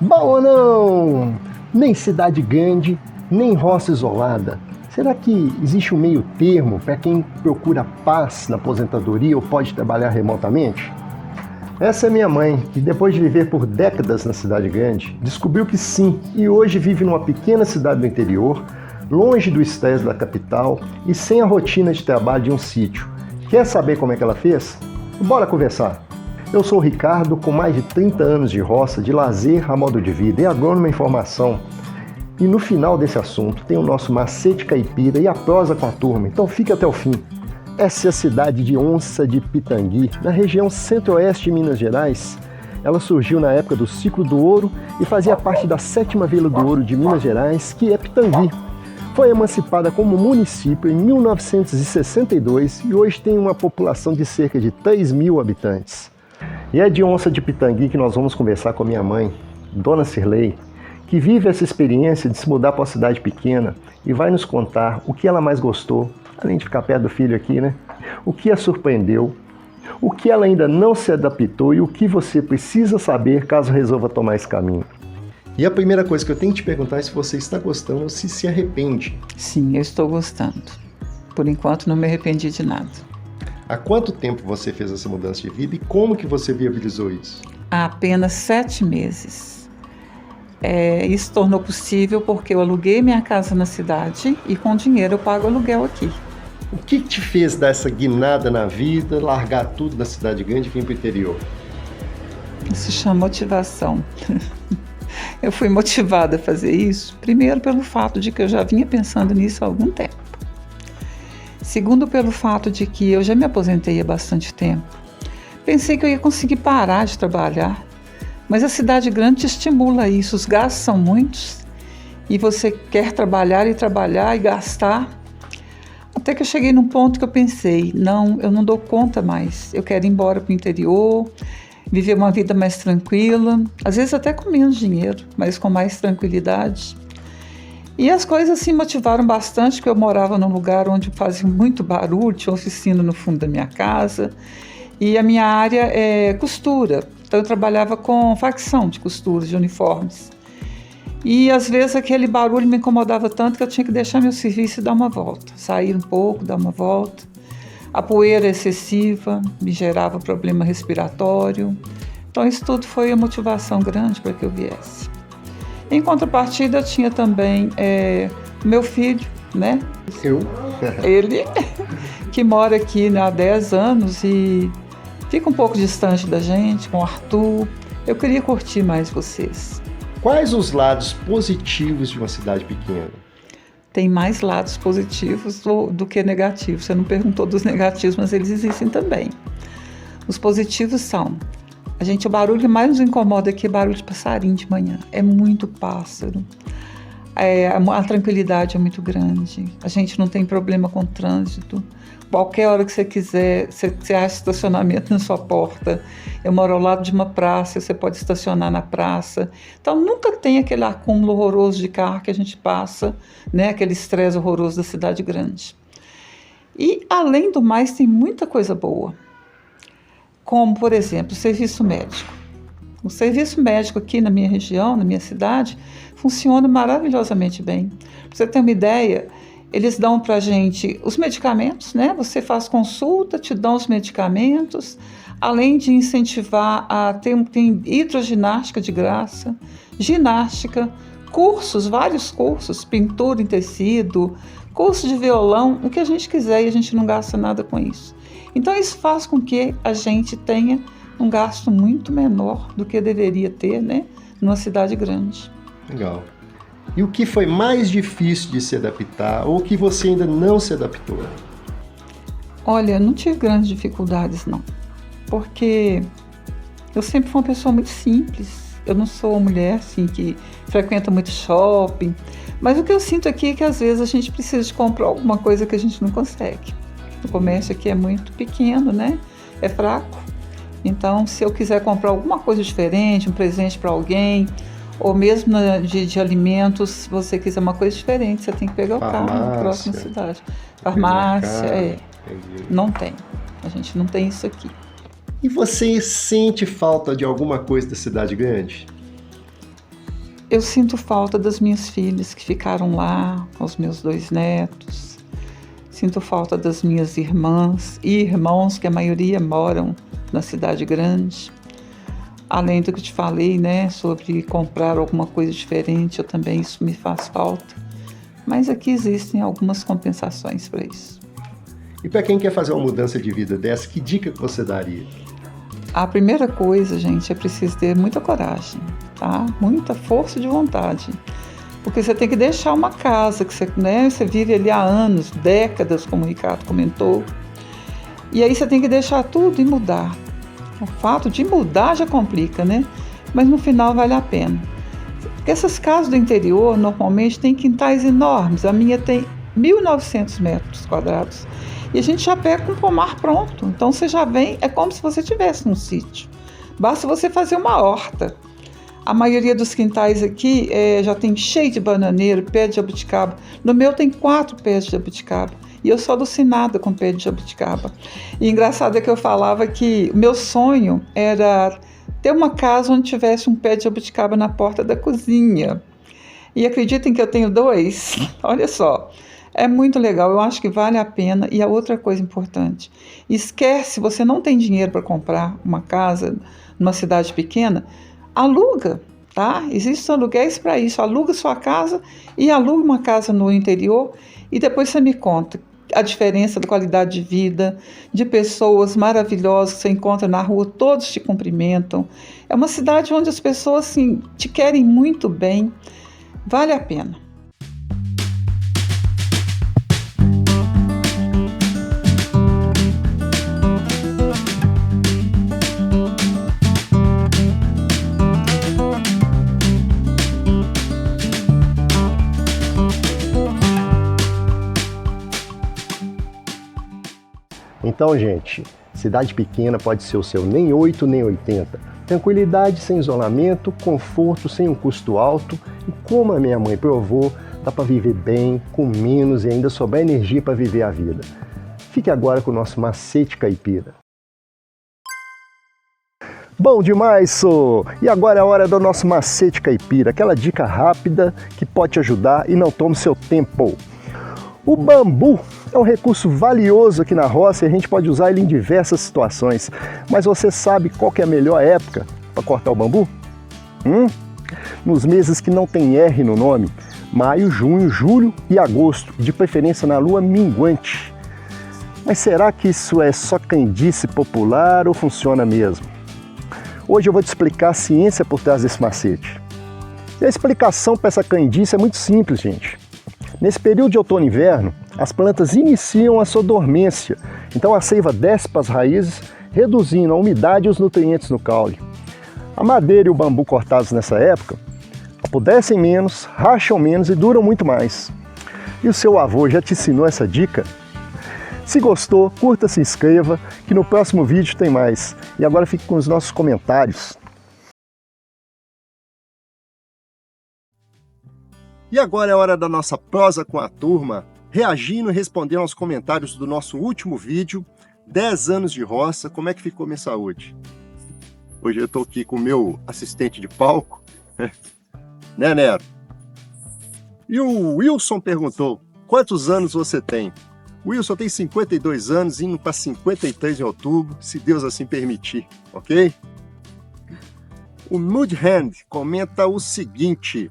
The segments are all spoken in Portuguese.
Bom ou não? Nem cidade grande, nem roça isolada. Será que existe um meio termo para quem procura paz na aposentadoria ou pode trabalhar remotamente? Essa é minha mãe, que depois de viver por décadas na cidade grande, descobriu que sim, e hoje vive numa pequena cidade do interior, longe do estresse da capital e sem a rotina de trabalho de um sítio. Quer saber como é que ela fez? Bora conversar! Eu sou o Ricardo, com mais de 30 anos de roça, de lazer a modo de vida e agrônomo em formação. E no final desse assunto tem o nosso macete caipira e a prosa com a turma, então fique até o fim. Essa é a cidade de Onça de Pitangui, na região centro-oeste de Minas Gerais. Ela surgiu na época do ciclo do ouro e fazia parte da 7ª Vila do Ouro de Minas Gerais, que é Pitangui. Foi emancipada como município em 1962 e hoje tem uma população de cerca de 3.000 habitantes. E é de Onça de Pitangui que nós vamos conversar com a minha mãe, Dona Cirlei, que vive essa experiência de se mudar para uma cidade pequena e vai nos contar o que ela mais gostou, além de ficar perto do filho aqui, né? O que a surpreendeu, o que ela ainda não se adaptou e o que você precisa saber caso resolva tomar esse caminho. E a primeira coisa que eu tenho que te perguntar é se você está gostando ou se arrepende. Sim, eu estou gostando. Por enquanto não me arrependi de nada. Há quanto tempo você fez essa mudança de vida e como que você viabilizou isso? Há apenas 7 meses. Isso tornou possível porque eu aluguei minha casa na cidade e com dinheiro eu pago aluguel aqui. O que te fez dar essa guinada na vida, largar tudo na cidade grande e vir para o interior? Isso se chama motivação. Eu fui motivada a fazer isso, primeiro pelo fato de que eu já vinha pensando nisso há algum tempo. Segundo, pelo fato de que eu já me aposentei há bastante tempo. Pensei que eu ia conseguir parar de trabalhar, mas a cidade grande te estimula a isso, os gastos são muitos e você quer trabalhar e gastar. Até que eu cheguei num ponto que eu pensei, não, eu não dou conta mais, eu quero ir embora para o interior, viver uma vida mais tranquila, às vezes até com menos dinheiro, mas com mais tranquilidade. E as coisas assim motivaram bastante, porque eu morava num lugar onde fazia muito barulho, tinha oficina no fundo da minha casa, e a minha área é costura, então eu trabalhava com facção de costuras, de uniformes. E às vezes aquele barulho me incomodava tanto que eu tinha que deixar meu serviço e dar uma volta, sair um pouco, dar uma volta. A poeira excessiva me gerava problema respiratório. Então isso tudo foi a motivação grande para que eu viesse. Em contrapartida, eu tinha também meu filho, né? Ele, que mora aqui há 10 anos e fica um pouco distante da gente, com o Arthur. Eu queria curtir mais vocês. Quais os lados positivos de uma cidade pequena? Tem mais lados positivos do que negativos. Você não perguntou dos negativos, mas eles existem também. Os positivos são... o barulho que mais nos incomoda aqui é barulho de passarinho de manhã. É muito pássaro. A tranquilidade é muito grande. A gente não tem problema com o trânsito. Qualquer hora que você quiser, você acha estacionamento na sua porta. Eu moro ao lado de uma praça, você pode estacionar na praça. Então nunca tem aquele acúmulo horroroso de carro que a gente passa, né? Aquele estresse horroroso da cidade grande. E além do mais, tem muita coisa boa. Como, por exemplo, o serviço médico. O serviço médico aqui na minha região, na minha cidade, funciona maravilhosamente bem. Para você ter uma ideia, eles dão para a gente os medicamentos, né? Você faz consulta, te dão os medicamentos, além de incentivar a tem hidroginástica de graça, ginástica, cursos, vários cursos, pintura em tecido, curso de violão, o que a gente quiser e a gente não gasta nada com isso. Então isso faz com que a gente tenha um gasto muito menor do que deveria ter, né, numa cidade grande. Legal. E o que foi mais difícil de se adaptar ou que você ainda não se adaptou? Olha, eu não tive grandes dificuldades não, porque eu sempre fui uma pessoa muito simples. Eu não sou uma mulher assim que frequenta muito shopping, mas o que eu sinto aqui é que às vezes a gente precisa de comprar alguma coisa que a gente não consegue. O comércio aqui é muito pequeno, né? É fraco. Então, se eu quiser comprar alguma coisa diferente, um presente para alguém, ou mesmo de alimentos, se você quiser uma coisa diferente, você tem que pegar o carro na próxima cidade. Farmácia, não tem. A gente não tem isso aqui. E você sente falta de alguma coisa da cidade grande? Eu sinto falta das minhas filhas que ficaram lá, com os meus 2 netos. Sinto falta das minhas irmãs e irmãos, que a maioria moram na cidade grande. Além do que te falei, né, sobre comprar alguma coisa diferente, eu também, isso me faz falta. Mas aqui existem algumas compensações para isso. E para quem quer fazer uma mudança de vida dessa, que dica que você daria? A primeira coisa, gente, é preciso ter muita coragem, tá? Muita força de vontade. Porque você tem que deixar uma casa que você, né, você vive ali há anos, décadas, como o Ricardo comentou. E aí você tem que deixar tudo e mudar. O fato de mudar já complica, né? Mas no final vale a pena. Porque essas casas do interior normalmente têm quintais enormes. A minha tem 1.900 metros quadrados. E a gente já pega com o pomar pronto. Então você já vem, é como se você estivesse num sítio. Basta você fazer uma horta. A maioria dos quintais aqui já tem cheio de bananeiro, pé de jabuticaba. No meu tem 4 pés de jabuticaba. E eu sou alucinada com pé de jabuticaba. E engraçado é que eu falava que o meu sonho era ter uma casa onde tivesse um pé de jabuticaba na porta da cozinha. E acreditem que eu tenho 2. Olha só, é muito legal, eu acho que vale a pena. E a outra coisa importante, esquece, você não tem dinheiro para comprar uma casa numa cidade pequena, aluga, tá? Existem aluguéis para isso, aluga sua casa e aluga uma casa no interior e depois você me conta a diferença da qualidade de vida, de pessoas maravilhosas que você encontra na rua, todos te cumprimentam. É uma cidade onde as pessoas assim, te querem muito bem, vale a pena. Então, gente, cidade pequena pode ser o seu nem 8 nem 80. Tranquilidade sem isolamento, conforto sem um custo alto e, como a minha mãe provou, dá para viver bem, com menos e ainda sobrar energia para viver a vida. Fique agora com o nosso macete caipira. Bom demais, sô! E agora é a hora do nosso macete caipira, aquela dica rápida que pode te ajudar e não tome seu tempo. O bambu é um recurso valioso aqui na roça e a gente pode usar ele em diversas situações. Mas você sabe qual que é a melhor época para cortar o bambu? Nos meses que não tem R no nome, maio, junho, julho e agosto, de preferência na lua minguante. Mas será que isso é só crendice popular ou funciona mesmo? Hoje eu vou te explicar a ciência por trás desse macete. E a explicação para essa crendice é muito simples, gente. Nesse período de outono e inverno, as plantas iniciam a sua dormência, então a seiva desce para as raízes, reduzindo a umidade e os nutrientes no caule. A madeira e o bambu cortados nessa época apodrecem menos, racham menos e duram muito mais. E o seu avô já te ensinou essa dica? Se gostou, curta, se inscreva, que no próximo vídeo tem mais. E agora fique com os nossos comentários. E agora é hora da nossa prosa com a turma, reagindo e respondendo aos comentários do nosso último vídeo, 10 anos de roça, como é que ficou minha saúde? Hoje eu estou aqui com o meu assistente de palco, né, Nero? E o Wilson perguntou, quantos anos você tem? O Wilson tem 52 anos, indo para 53 em outubro, se Deus assim permitir, ok? O Mudhand comenta o seguinte: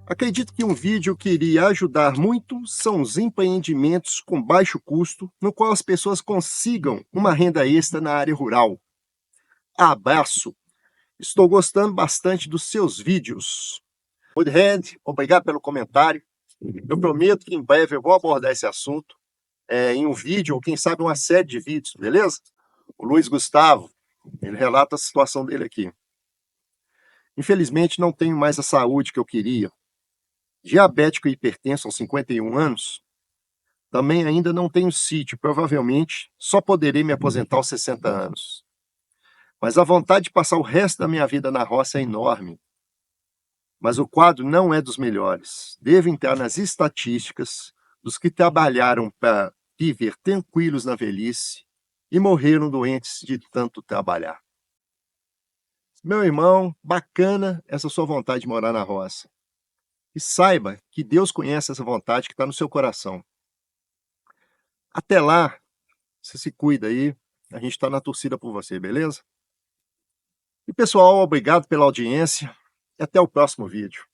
acredito que um vídeo que iria ajudar muito são os empreendimentos com baixo custo, no qual as pessoas consigam uma renda extra na área rural. Abraço! Estou gostando bastante dos seus vídeos. Mudhand, obrigado pelo comentário. Eu prometo que em breve eu vou abordar esse assunto em um vídeo, ou quem sabe uma série de vídeos, beleza? O Luiz Gustavo, ele relata a situação dele aqui. Infelizmente não tenho mais a saúde que eu queria. Diabético e hipertenso aos 51 anos. Também ainda não tenho sítio, provavelmente só poderei me aposentar aos 60 anos. Mas a vontade de passar o resto da minha vida na roça é enorme. Mas o quadro não é dos melhores. Devo entrar nas estatísticas dos que trabalharam para viver tranquilos na velhice e morreram doentes de tanto trabalhar. Meu irmão, bacana essa sua vontade de morar na roça. E saiba que Deus conhece essa vontade que está no seu coração. Até lá, você se cuida aí. A gente está na torcida por você, beleza? E pessoal, obrigado pela audiência e até o próximo vídeo.